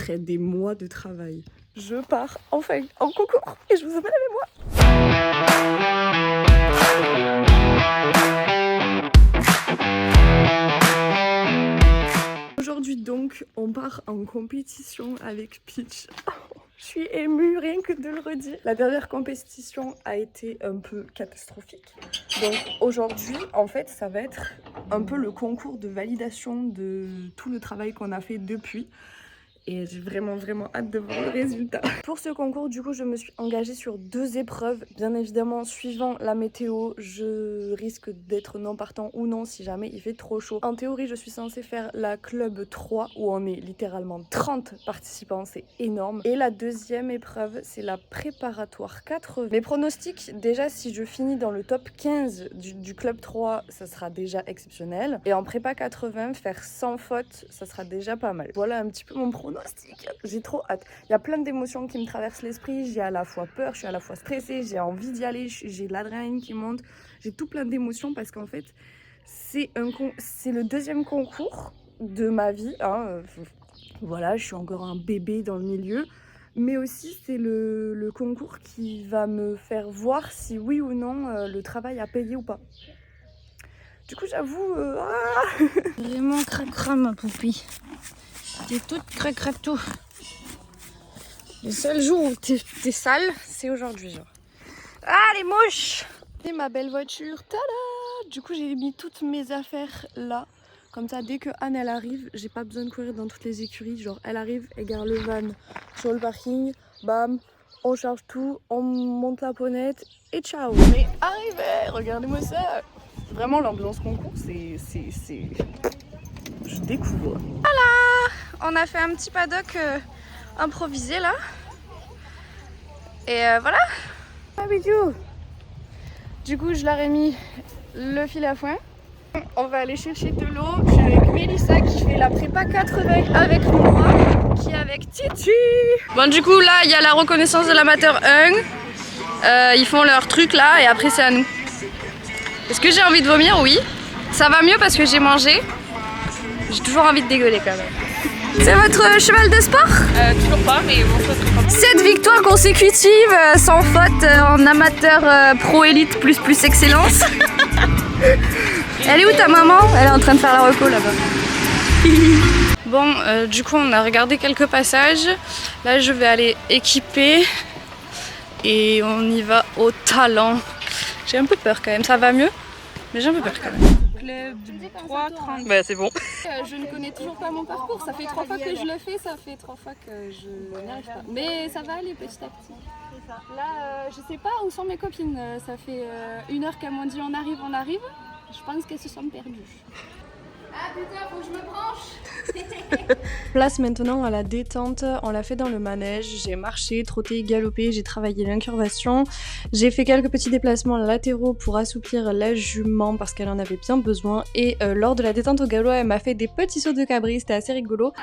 après des mois de travail. Je pars enfin en concours et je vous emmène avec moi. Aujourd'hui donc, on part en compétition avec Peach. Je suis émue rien que de le redire. La dernière compétition a été un peu catastrophique. Donc aujourd'hui, en fait, ça va être un peu le concours de validation de tout le travail qu'on a fait depuis. Et j'ai vraiment hâte de voir le résultat. Pour ce concours, du coup, je me suis engagée sur 2 épreuves. Bien évidemment, suivant la météo, je risque d'être non partant ou non si jamais il fait trop chaud. En théorie, je suis censée faire la club 3 où on est littéralement 30 participants, c'est énorme. Et la deuxième épreuve, c'est la préparatoire 80. Mes pronostics, déjà, si je finis dans le top 15 du club 3, ça sera déjà exceptionnel. Et en prépa 80, faire 100 fautes, ça sera déjà pas mal. Voilà un petit peu mon pronostic. J'ai trop hâte. Il y a plein d'émotions qui me traversent l'esprit. J'ai à la fois peur, je suis à la fois stressée, j'ai envie d'y aller, j'ai l'adrénaline qui monte. J'ai tout plein d'émotions parce qu'en fait, c'est le deuxième concours de ma vie. Hein. Voilà, je suis encore un bébé dans le milieu. Mais aussi, c'est le concours qui va me faire voir si oui ou non le travail a payé ou pas. Du coup, j'avoue... Vraiment cracra ma poupée. T'es toute cracratou. Le seul jour où t'es sale, c'est aujourd'hui, genre. Ah, les mouches! Et ma belle voiture, tada! Du coup, j'ai mis toutes mes affaires là. Comme ça, dès que Anne elle arrive, j'ai pas besoin de courir dans toutes les écuries. Genre, elle arrive, elle gare le van sur le parking, bam, on charge tout, on monte la ponette et ciao! On est arrivé! Regardez-moi ça! Vraiment, l'ambiance concours, c'est... Je découvre. Voilà! On a fait un petit paddock improvisé là. Et voilà. Ah, vidéo! Du coup, je leur ai mis le fil à foin. On va aller chercher de l'eau. Je suis avec Mélissa qui fait la prépa 80 avec moi, qui est avec Titi. Bon, du coup, là, il y a la reconnaissance de l'amateur 1. Ils font leur truc là et après, c'est à nous. Est-ce que j'ai envie de vomir? Oui. Ça va mieux parce que j'ai mangé. J'ai toujours envie de dégueuler quand même. C'est votre cheval de sport? Toujours pas, mais bon, ça 7 victoires consécutives sans faute en amateur pro élite plus excellence. Elle est où ta maman? Elle est en train de faire la reco là-bas. Bon, du coup on a regardé quelques passages. Là je vais aller équiper et on y va au talent. J'ai un peu peur quand même, ça va mieux, mais j'ai un peu peur quand même. Club 3,30. Bah c'est bon. Je ne connais toujours pas mon parcours. Ça fait 3 fois que je le fais, ça fait 3 fois que je n'y arrive pas. Mais ça va aller petit à petit. Là, je sais pas où sont mes copines. Ça fait 1 heure qu'elles m'ont dit on arrive. Je pense qu'elles se sont perdues. Ah putain, faut que je me branche. Place maintenant à la détente, on l'a fait dans le manège, j'ai marché, trotté, galopé, j'ai travaillé l'incurvation, j'ai fait quelques petits déplacements latéraux pour assouplir la jument parce qu'elle en avait bien besoin et lors de la détente au galop, elle m'a fait des petits sauts de cabri, c'était assez rigolo.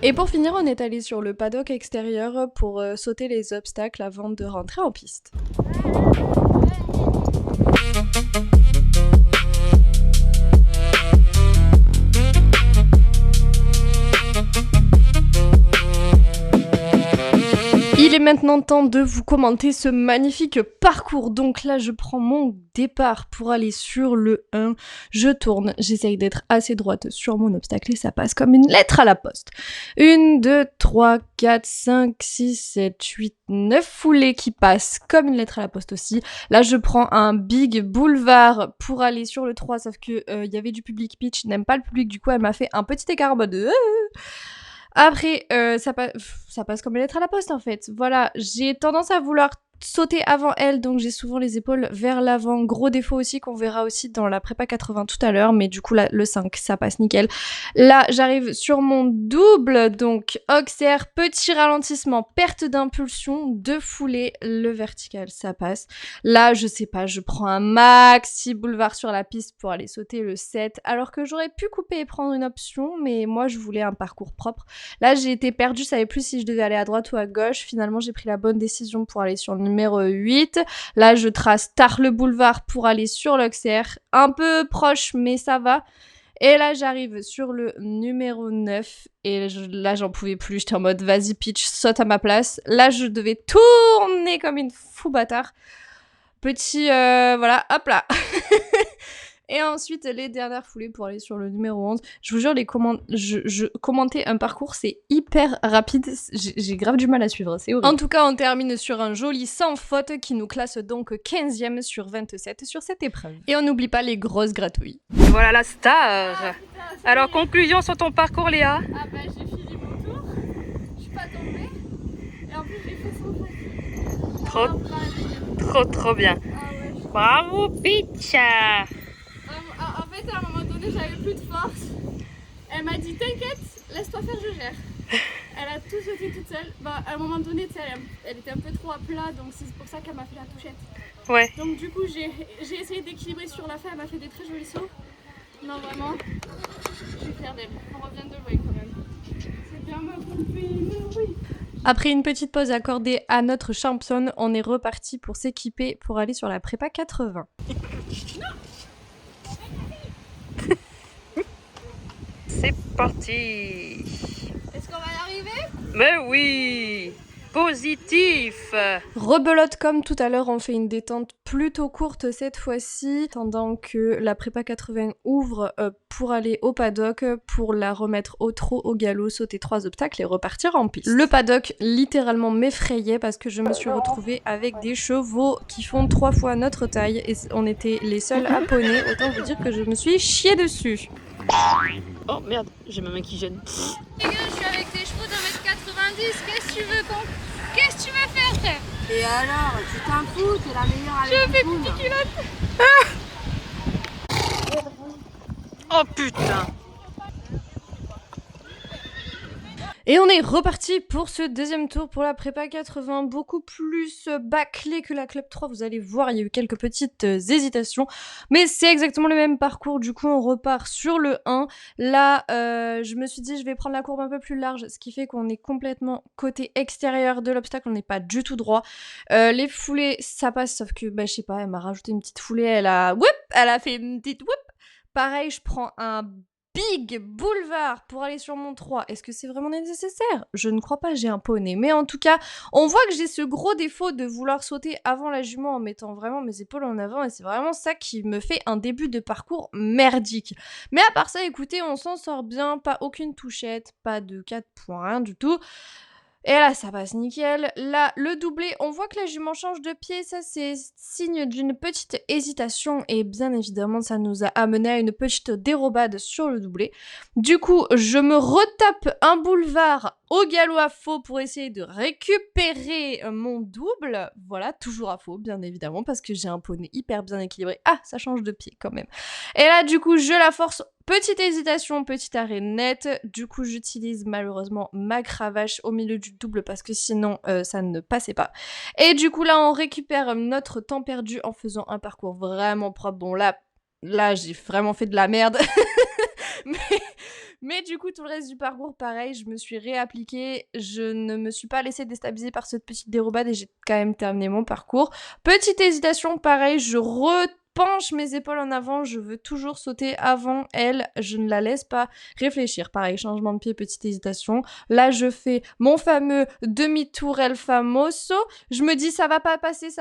Et pour finir, on est allé sur le paddock extérieur pour sauter les obstacles avant de rentrer en piste. Il est maintenant temps de vous commenter ce magnifique parcours. Donc là, je prends mon départ pour aller sur le 1. Je tourne, j'essaye d'être assez droite sur mon obstacle et ça passe comme une lettre à la poste. 1, 2, 3, 4, 5, 6, 7, 8, 9 foulées qui passent comme une lettre à la poste aussi. Là, je prends un big boulevard pour aller sur le 3, sauf que il y avait du public. Peach n'aime pas le public, du coup, elle m'a fait un petit écart en mode... Après, ça passe comme une lettre à la poste en fait. Voilà, j'ai tendance à vouloir sauter avant elle, donc j'ai souvent les épaules vers l'avant. Gros défaut aussi qu'on verra aussi dans la prépa 80 tout à l'heure, mais du coup là, le 5, ça passe nickel. Là, j'arrive sur mon double, donc auxerre, petit ralentissement, perte d'impulsion, 2 foulées, le vertical, ça passe. Là, je sais pas, je prends un maxi boulevard sur la piste pour aller sauter le 7, alors que j'aurais pu couper et prendre une option, mais moi, je voulais un parcours propre. Là, j'ai été perdue, je savais plus si je devais aller à droite ou à gauche. Finalement, j'ai pris la bonne décision pour aller sur le numéro 8. Là, je trace tard le boulevard pour aller sur l'auxerre. Un peu proche, mais ça va. Et là, j'arrive sur le numéro 9. Et là, j'en pouvais plus. J'étais en mode, vas-y, pitch, saute à ma place. Là, je devais tourner comme une fou bâtard. Petit, voilà, hop là. Et ensuite, les dernières foulées pour aller sur le numéro 11. Je vous jure, commenter un parcours, c'est hyper rapide. J'ai grave du mal à suivre, c'est horrible. En tout cas, on termine sur un joli sans faute qui nous classe donc 15e sur 27 sur cette épreuve. Et on n'oublie pas les grosses gratouilles. Voilà la star. Alors, conclusion sur ton parcours, Léa? Ah bah j'ai fini mon tour, je suis pas tombée, et en plus j'ai fait son Trop bien. Ah ouais. Bravo, Peach. En fait, à un moment donné, j'avais plus de force. Elle m'a dit t'inquiète, laisse-toi faire, je gère. Elle a tout sauté toute seule. Bah, à un moment donné, elle était un peu trop à plat, donc c'est pour ça qu'elle m'a fait la touchette. Ouais. Donc du coup, j'ai essayé d'équilibrer sur la fin. Elle m'a fait des très jolis sauts. Non, vraiment, je suis fière d'elle. On revient de loin quand même. C'est bien ma poupée, oui. Après une petite pause accordée à notre championne, on est reparti pour s'équiper pour aller sur la prépa 80. C'est parti. Est-ce qu'on va y arriver? Mais oui. Positif. Rebelote comme tout à l'heure, on fait une détente plutôt courte cette fois-ci, pendant que la prépa 80 ouvre pour aller au paddock, pour la remettre au trot, au galop, sauter 3 obstacles et repartir en piste. Le paddock littéralement m'effrayait parce que je me suis retrouvée avec des chevaux qui font 3 fois notre taille et on était les seuls à poney, autant vous dire que je me suis chiée dessus. Oh merde, j'ai ma main qui gêne. Les gars, je suis avec des chevaux d'1m90, qu'est-ce que tu veux qu'est-ce que tu veux faire, frère? Et alors, tu t'en fous, t'es la meilleure avec Je fais les poules. pipi culotte. Oh putain. Et on est reparti pour ce deuxième tour pour la prépa 80, beaucoup plus bâclé que la Club 3, vous allez voir, il y a eu quelques petites hésitations, mais c'est exactement le même parcours, du coup on repart sur le 1. Là, je me suis dit je vais prendre la courbe un peu plus large, ce qui fait qu'on est complètement côté extérieur de l'obstacle, on n'est pas du tout droit. Les foulées, ça passe, sauf que, bah je sais pas, elle m'a rajouté une petite foulée, elle a fait une petite whoop. Pareil, je prends un big boulevard pour aller sur mon 3. Est-ce que c'est vraiment nécessaire? Je ne crois pas, j'ai un poney. Mais en tout cas, on voit que j'ai ce gros défaut de vouloir sauter avant la jument en mettant vraiment mes épaules en avant et c'est vraiment ça qui me fait un début de parcours merdique. Mais à part ça, écoutez, on s'en sort bien, pas aucune touchette, pas de 4 points, rien du tout. Et là, ça passe nickel. Là, le doublé, on voit que la jument change de pied. Ça, c'est signe d'une petite hésitation. Et bien évidemment, ça nous a amené à une petite dérobade sur le doublé. Du coup, je me retape un boulevard au galop à faux pour essayer de récupérer mon double. Voilà, toujours à faux, bien évidemment, parce que j'ai un poney hyper bien équilibré. Ah, ça change de pied quand même. Et là, du coup, je la force. Petite hésitation, petit arrêt net. Du coup, j'utilise malheureusement ma cravache au milieu du double parce que sinon, ça ne passait pas. Et du coup, là, on récupère notre temps perdu en faisant un parcours vraiment propre. Bon, là j'ai vraiment fait de la merde. Mais du coup, tout le reste du parcours, pareil, je me suis réappliquée. Je ne me suis pas laissée déstabiliser par cette petite dérobade et j'ai quand même terminé mon parcours. Petite hésitation, pareil, je penche mes épaules en avant, je veux toujours sauter avant elle, je ne la laisse pas réfléchir. Pareil, changement de pied, petite hésitation. Là, je fais mon fameux demi-tour El Famoso. Je me dis, ça va pas passer,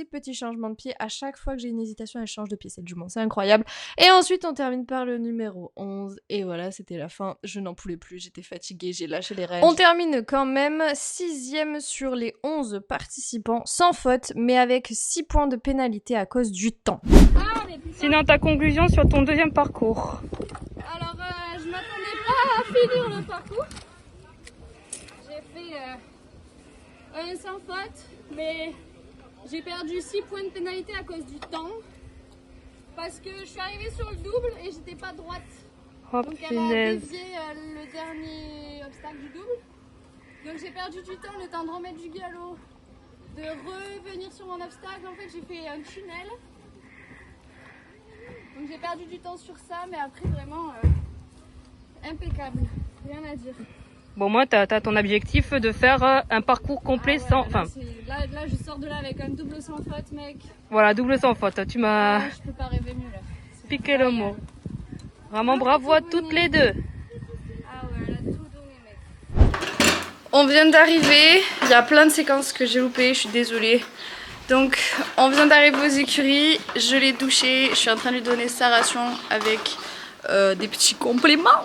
petit changement de pied. À chaque fois que j'ai une hésitation, elle change de pied, cette jument, c'est incroyable. Et ensuite, on termine par le numéro 11. Et voilà, c'était la fin. Je n'en pouvais plus, j'étais fatiguée, j'ai lâché les rênes. On termine quand même 6e sur les 11 participants, sans faute, mais avec 6 points de pénalité à cause du temps. Sinon, ta conclusion sur ton deuxième parcours? Alors, je m'attendais pas à finir le parcours. J'ai fait un sans faute, mais J'ai perdu 6 points de pénalité à cause du temps. Parce que je suis arrivée sur le double et j'étais pas droite. Oh, donc elle a dévié le dernier obstacle du double. Donc j'ai perdu du temps, le temps de remettre du galop, de revenir sur mon obstacle. En fait j'ai fait un tunnel. Donc j'ai perdu du temps sur ça, mais après vraiment impeccable, rien à dire. Bon, moi, t'as ton objectif de faire un parcours complet sans... Enfin, là, je sors de là avec un double sans faute, mec. voilà, double sans faute. Tu m'as Je peux pas rêver mieux, là. piqué le mot. Vraiment bravo à toutes les deux. Ah ouais, elle a tout donné, mec. On vient d'arriver, il y a plein de séquences que j'ai loupées, je suis désolée. Donc on vient d'arriver aux écuries, je l'ai douché, je suis en train de lui donner sa ration avec des petits compléments.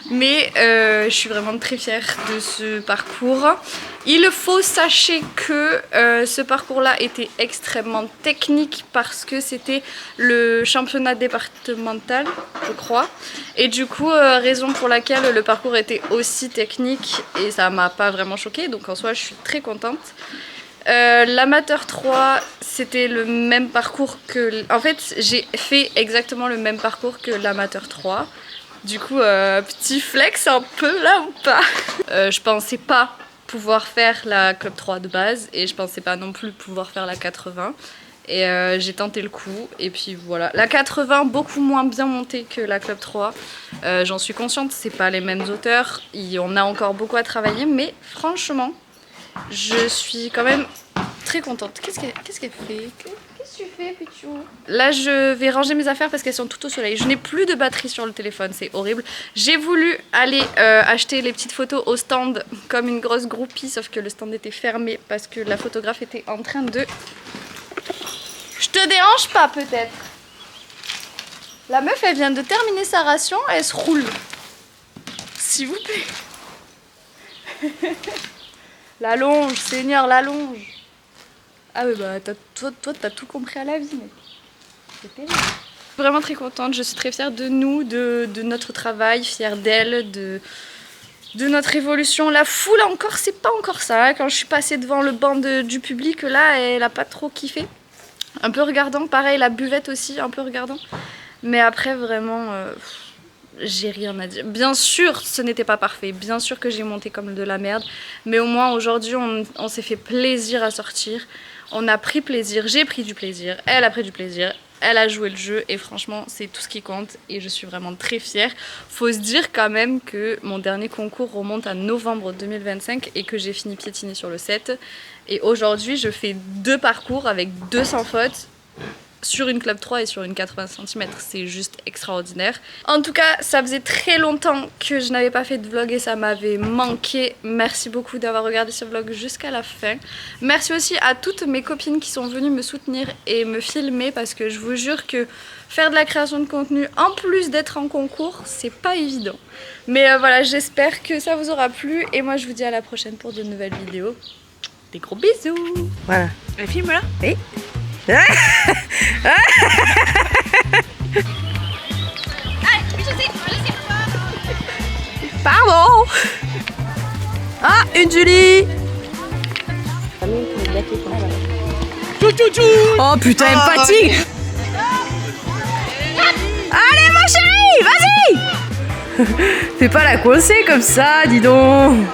Mais je suis vraiment très fière de ce parcours. Il faut sachez que ce parcours-là était extrêmement technique parce que c'était le championnat départemental, je crois. Et du coup, raison pour laquelle le parcours était aussi technique et ça m'a pas vraiment choquée. Donc en soi, je suis très contente. L'amateur 3, c'était le même parcours que... En fait, j'ai fait exactement le même parcours que l'amateur 3. Du coup, petit flex un peu là ou pas. Je pensais pas pouvoir faire la Club 3 de base et je pensais pas non plus pouvoir faire la 80. Et j'ai tenté le coup et puis voilà. La 80 beaucoup moins bien montée que la Club 3. J'en suis consciente, c'est pas les mêmes auteurs. On a encore beaucoup à travailler, mais franchement, je suis quand même très contente. Qu'est-ce qu'elle fait? Qu'est-ce que tu fais, Pichou? Là, je vais ranger mes affaires parce qu'elles sont toutes au soleil. Je n'ai plus de batterie sur le téléphone, c'est horrible. J'ai voulu aller acheter les petites photos au stand comme une grosse groupie, sauf que le stand était fermé parce que la photographe était en train de... Je te dérange pas, peut-être? La meuf, elle vient de terminer sa ration, elle se roule. S'il vous plaît. La longe, Seigneur, la longe. Ah oui, bah toi t'as tout compris à la vie, mec. C'est terrible. Je suis vraiment très contente, je suis très fière de nous, de notre travail, fière d'elle, de notre évolution. La foule encore, c'est pas encore ça. Hein. Quand je suis passée devant le banc du public, là, elle a pas trop kiffé. Un peu regardant, pareil, la buvette aussi, un peu regardant. Mais après, vraiment, j'ai rien à dire. Bien sûr, ce n'était pas parfait. Bien sûr que j'ai monté comme de la merde. Mais au moins, aujourd'hui, on s'est fait plaisir à sortir. On a pris plaisir, j'ai pris du plaisir, elle a pris du plaisir, elle a joué le jeu et franchement c'est tout ce qui compte et je suis vraiment très fière. Faut se dire quand même que mon dernier concours remonte à novembre 2025 et que j'ai fini piétiner sur le 7 et aujourd'hui je fais 2 parcours avec 200 fautes sur une Club 3 et sur une 80 cm, c'est juste extraordinaire. En tout cas, ça faisait très longtemps que je n'avais pas fait de vlog et ça m'avait manqué. Merci beaucoup d'avoir regardé ce vlog jusqu'à la fin. Merci aussi à toutes mes copines qui sont venues me soutenir et me filmer parce que je vous jure que faire de la création de contenu en plus d'être en concours, c'est pas évident. Mais voilà, j'espère que ça vous aura plu et moi je vous dis à la prochaine pour de nouvelles vidéos. Des gros bisous. Voilà. Le film là? Oui. Pardon. Ah, une Julie. Oh putain, elle me fatigue. Allez ma chérie, vas-y. Fais pas la coincée comme ça, dis donc.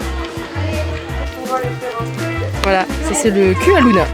Voilà, ça c'est le cul à Luna.